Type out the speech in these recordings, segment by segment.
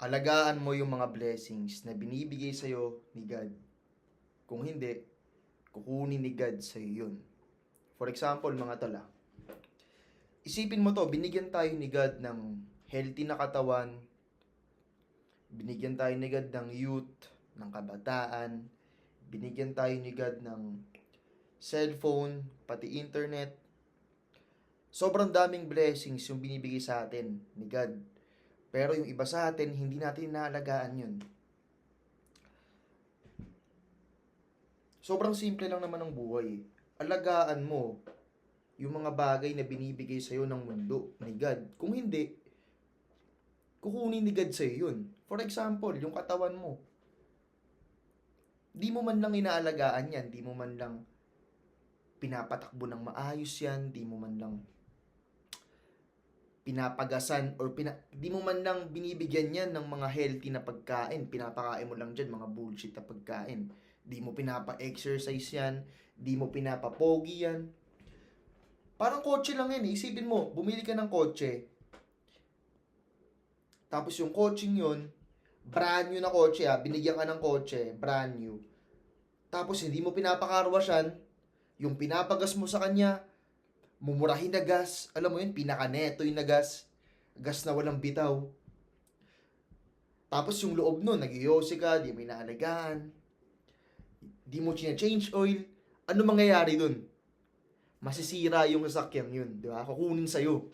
Alagaan mo yung mga blessings na binibigay sa'yo ni God. Kung hindi, kukunin ni God sa'yo yun. For example, mga tala, isipin mo to, binigyan tayo ni God ng healthy na katawan, binigyan tayo ni God ng youth, ng kabataan, binigyan tayo ni God ng cellphone, pati internet. Sobrang daming blessings yung binibigay sa atin ni God. Pero yung iba sa atin, hindi natin inaalagaan yun. Sobrang simple lang naman ng buhay. Alagaan mo yung mga bagay na binibigay sa'yo ng mundo ni God. Kung hindi, kukunin ni God sa'yo yun. For example, yung katawan mo. Di mo man lang inaalagaan yan. Di mo man lang pinapatakbo ng maayos yan. Di mo man lang pinapagasan or di mo man lang binibigyan yan ng mga healthy na pagkain. Pinapakain mo lang dyan mga bullshit na pagkain. Di mo pinapa-exercise yan. Di mo pinapapogi yan. Parang kotse lang yan. Isipin mo, bumili ka ng kotse. Tapos yung coaching yun, brand new na kotse binigyan ka ng kotse, brand new. Tapos hindi mo pinapakarwasyan, yung pinapagas mo sa kanya, mumurahin na gas, alam mo yun, pinakanetoy na gas na walang bitaw. Tapos yung loob nun, nag-iossi ka, di mo inaalagaan, di mo change oil, ano mangyayari dun? Masisira yung sasakyan yun, di ba? Kukunin sa'yo.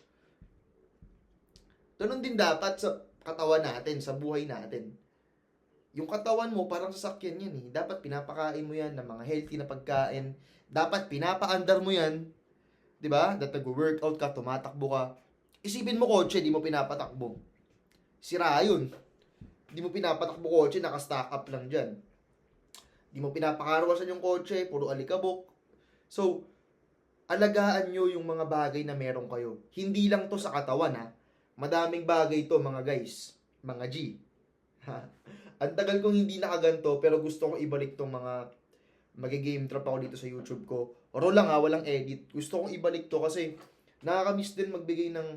Ganun din dapat sa katawan natin, sa buhay natin. Yung katawan mo, parang sasakyan yan eh. Dapat pinapakain mo yan ng mga healthy na pagkain. Dapat pinapaandar mo yan. Diba? Dapat nag-workout ka, tumatakbo ka. Isipin mo kotse, di mo pinapatakbo. Sira yun. Di mo pinapatakbo kotse, naka-stack up lang dyan. Di mo pinapakarwasan yung kotse, puro alikabok. So, alagaan nyo yung mga bagay na meron kayo. Hindi lang to sa katawan ha. Madaming bagay to mga guys. Mga G. Ang tagal kong hindi nakaganto pero gusto kong ibalik tong mga magigame trap ako dito sa YouTube ko. Oro lang walang edit. Gusto kong ibalik to kasi nakakamiss din magbigay ng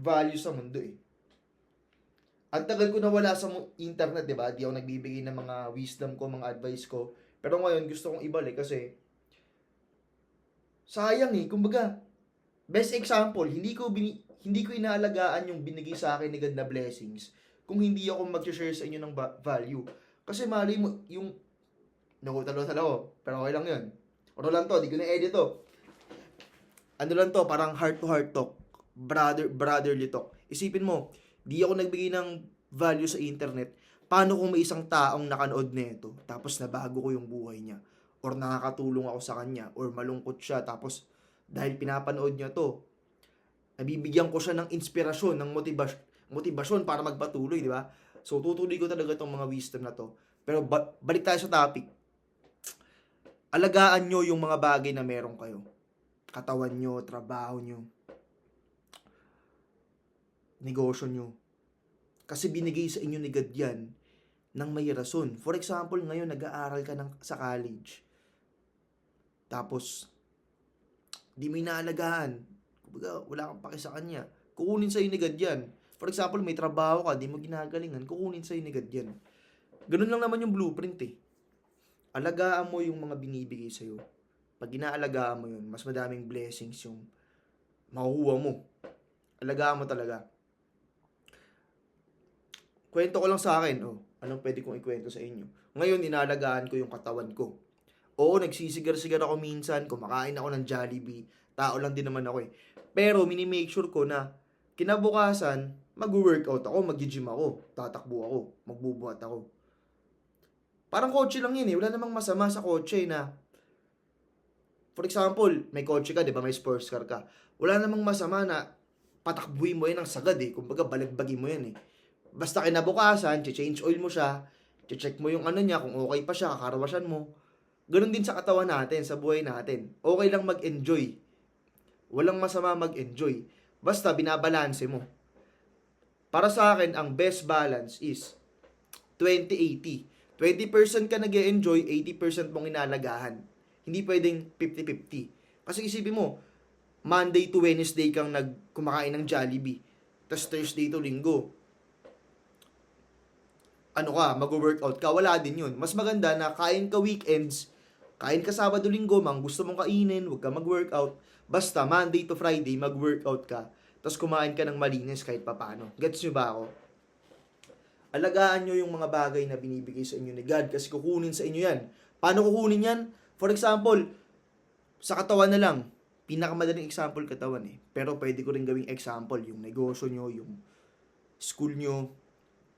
value sa mundo eh. Ang tagal ko nawala sa internet, di ba? Di ako nagbibigay ng mga wisdom ko, mga advice ko. Pero ngayon gusto kong ibalik kasi sayang eh. Kumbaga, best example, hindi ko inaalagaan yung binigay sa akin ni God na blessings kung hindi ako mag-share sa inyo ng value. Kasi mali mo, yung nagutalo-talo ako, pero okay lang yun. Ano lang to, di ko na-edit to. Ano lang to, parang heart-to-heart talk. Brotherly talk. Isipin mo, di ako nagbigay ng value sa internet. Paano kung may isang taong nakanood nito, tapos nabago ko yung buhay niya? Or nakakatulong ako sa kanya, or malungkot siya, tapos dahil pinapanood niya to, nabibigyan ko siya ng inspirasyon, ng motivasyon para magpatuloy, di ba? So, tutuloy ko talaga itong mga wisdom na to. Pero balik tayo sa topic. Alagaan nyo yung mga bagay na meron kayo. Katawan nyo, trabaho nyo, negosyo nyo. Kasi binigay sa inyo ni God yan ng may rason. For example, ngayon nag-aaral ka sa college. Tapos, di mo inaalagaan. Kumbaga, wala kang paki sa kanya. Kukunin sa'yo ni God yan. For example, may trabaho ka, di mo ginagalingan, kukunin sa'yo ni God yan. Ganun lang naman yung blueprint eh. Alagaan mo yung mga binibigay sa'yo. Pag inaalagaan mo yun, mas madaming blessings yung makukuha mo. Alagaan mo talaga. Kwento ko lang sa akin, anong pwede kong ikwento sa inyo? Ngayon, inaalagaan ko yung katawan ko. Oo, nagsisigar-sigar ako minsan, kumakain ako ng Jollibee, tao lang din naman ako eh. Pero, mini-make sure ko na, kinabukasan, mag-workout ako, mag-gym ako, tatakbo ako, magbubuhat ako. Parang kotse lang yun eh, wala namang masama sa kotse na, for example, may kotse ka, di ba, may sports car ka. Wala namang masama na, patakbuhin mo yan ng sagad eh, kumbaga balagbagin mo yan eh. Basta kinabukasan, change oil mo siya, check mo yung ano niya, kung okay pa siya, kakarwasan mo. Ganon din sa katawan natin, sa buhay natin. Okay lang mag-enjoy. Walang masama mag-enjoy. Basta binabalanse mo. Para sa akin, ang best balance is 20-80. 20% ka nag-enjoy, 80% mong inalagahan. Hindi pwedeng 50-50. Kasi isipin mo, Monday to Wednesday kang kumakain ng Jollibee. Tapos Thursday to Linggo, mag-workout ka. Wala din yun. Mas maganda na kain ka weekends, kain ka Sabado, Linggo, gusto mong kainin, huwag ka mag-workout. Basta Monday to Friday, mag-workout ka. Tapos kumain ka ng malinis kahit papano. Gets nyo ba ako? Alagaan nyo yung mga bagay na binibigay sa inyo ni God kasi kukunin sa inyo yan. Paano kukunin yan? For example, sa katawan na lang. Pinakamadaling example katawan eh. Pero pwede ko rin gawing example yung negosyo nyo, yung school nyo,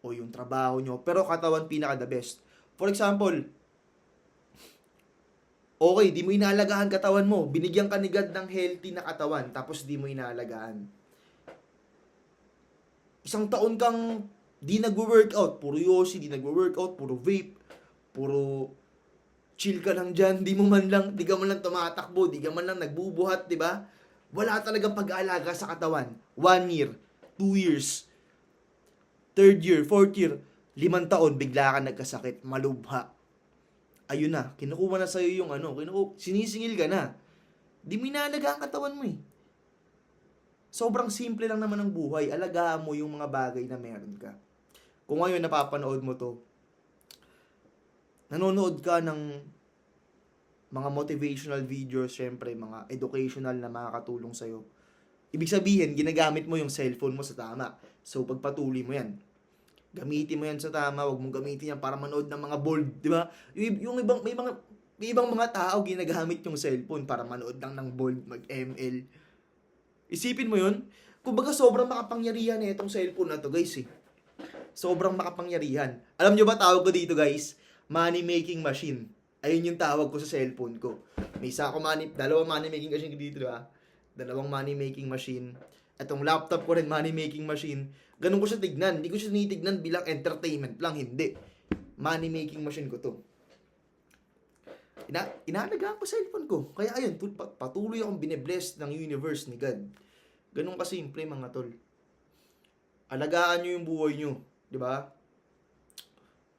o yung trabaho nyo. Pero katawan pinaka the best. For example, okay, di mo inaalagaan katawan mo. Binigyan ka ni God ng healthy na katawan, tapos di mo inaalagaan. Isang taon kang di nagwo-workout, puro yosi, di nagwo-workout, puro vape, puro chill ka lang dyan, di ka man lang tumatakbo, di ka man lang nagbubuhat, di ba? Wala talagang pag-aalaga sa katawan. 1 year, 2 years, 3rd year, 4th year, 5 taon, bigla ka nagkasakit, malubha. Ayun na, kinukuha na sa'yo yung sinisingil ka na. Di mo inaalaga ang katawan mo eh. Sobrang simple lang naman ang buhay. Alagaan mo yung mga bagay na meron ka. Kung ngayon napapanood mo to, nanonood ka ng mga motivational videos, syempre, mga educational na makakatulong sa'yo. Ibig sabihin, ginagamit mo yung cellphone mo sa tama. So, pagpatuloy mo yan. Gamitin mo yan sa tama, wag mong gamitin yan para manood ng mga bold, di ba? Yung may ibang mga tao ginagamit yung cellphone para manood lang ng bold, mag-ML. Isipin mo yun? Kumbaga sobrang makapangyarihan na itong cellphone na to, guys eh. Sobrang makapangyarihan. Alam nyo ba tawag ko dito, guys? Money making machine. Ayun yung tawag ko sa cellphone ko. May isa ako dalawang money making machine dito, di ba? Dalawang money making machine. Itong laptop ko rin, money making machine. Ganun ko siya tignan. Hindi ko siya tinitignan bilang entertainment lang. Hindi. Money making machine ko to. Inaalagaan ko cellphone ko. Kaya ayun, patuloy akong bine-bless ng universe ni God. Ganun kasimple mga tol. Alagaan nyo yung buhay nyo. Di ba?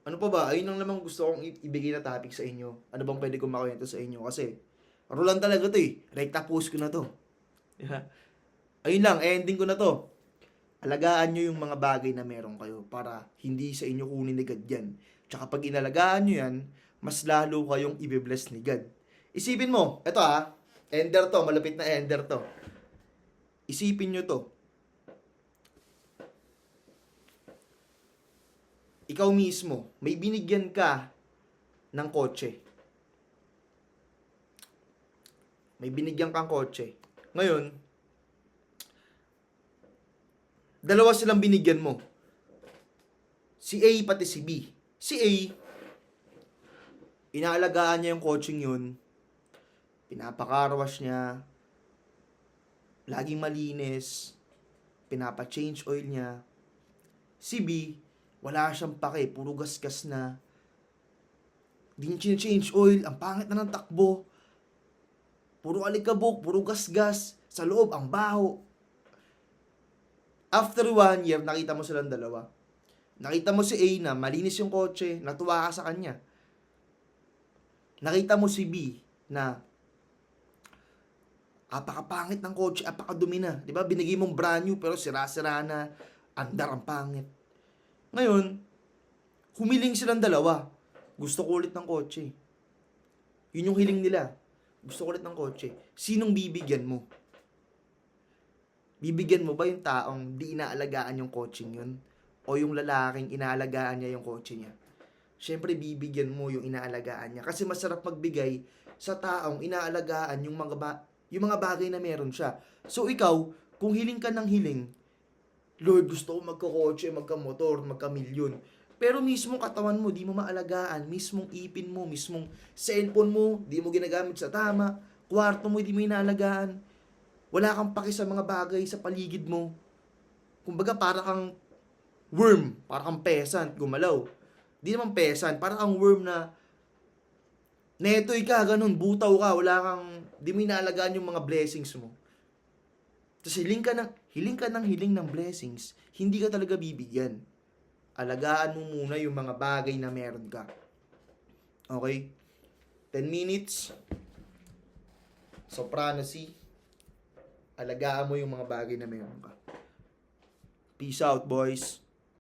Ano pa ba? Ayun lang naman gusto kong ibigay na topic sa inyo. Ano bang pwede kong makwento sa inyo? Kasi, rolan talaga to eh. Rekta post ko na to. Diba? Ayun lang, ending ko na to. Alagaan nyo yung mga bagay na meron kayo para hindi sa inyo kunin ni God yan. Tsaka pag inalagaan nyo yan, mas lalo kayong i-bless ni God. Isipin mo, eto ender to, malapit na ender to. Isipin nyo to. Ikaw mismo, may binigyan ka ng kotse. May binigyan kang kotse. Ngayon, dalawa silang binigyan mo. Si A pati si B. Si A, inaalagaan niya yung coaching yun. Pinapakarwash niya. Laging malinis. Pinapa-change oil niya. Si B, wala siyang pake. Puro gasgas na. Di niya change oil. Ang pangit na ng takbo. Puro alikabok. Puro gasgas. Sa loob, ang baho. After 1 year, nakita mo silang dalawa. Nakita mo si A na malinis yung kotse, natuwa ka sa kanya. Nakita mo si B na apakapangit ng kotse, apakadumi na. Diba? Binigay mong brand new pero sira-sira na, andar ang pangit. Ngayon, humiling silang dalawa. Gusto ko ulit ng kotse. Yun yung hiling nila. Gusto ko ulit ng kotse. Sinong bibigyan mo? Bibigyan mo ba yung taong di inaalagaan yung coaching yun? O yung lalaking inaalagaan niya yung kotse niya? Siyempre, bibigyan mo yung inaalagaan niya. Kasi masarap magbigay sa taong inaalagaan yung mga bagay na meron siya. So, ikaw, kung hiling ka ng hiling, Lord, gusto ko magkakotse, magkamotor, magkamilyon. Pero mismong katawan mo, di mo maalagaan. Mismong ipin mo, mismong cellphone mo, di mo ginagamit sa tama. Kwarto mo, di mo inaalagaan. Wala kang paki sa mga bagay sa paligid mo. Kumbaga, para kang worm, para kang peasant, gumalaw. Di naman peasant, para kang worm na netoy ka, ganun, butaw ka, wala kang, di mo inaalagaan yung mga blessings mo. Tapos hiling ka ng blessings, hindi ka talaga bibigyan. Alagaan mo muna yung mga bagay na meron ka. Okay? 10 minutes. Soprano C. Alagaan mo yung mga bagay na meron ka. Peace out, boys.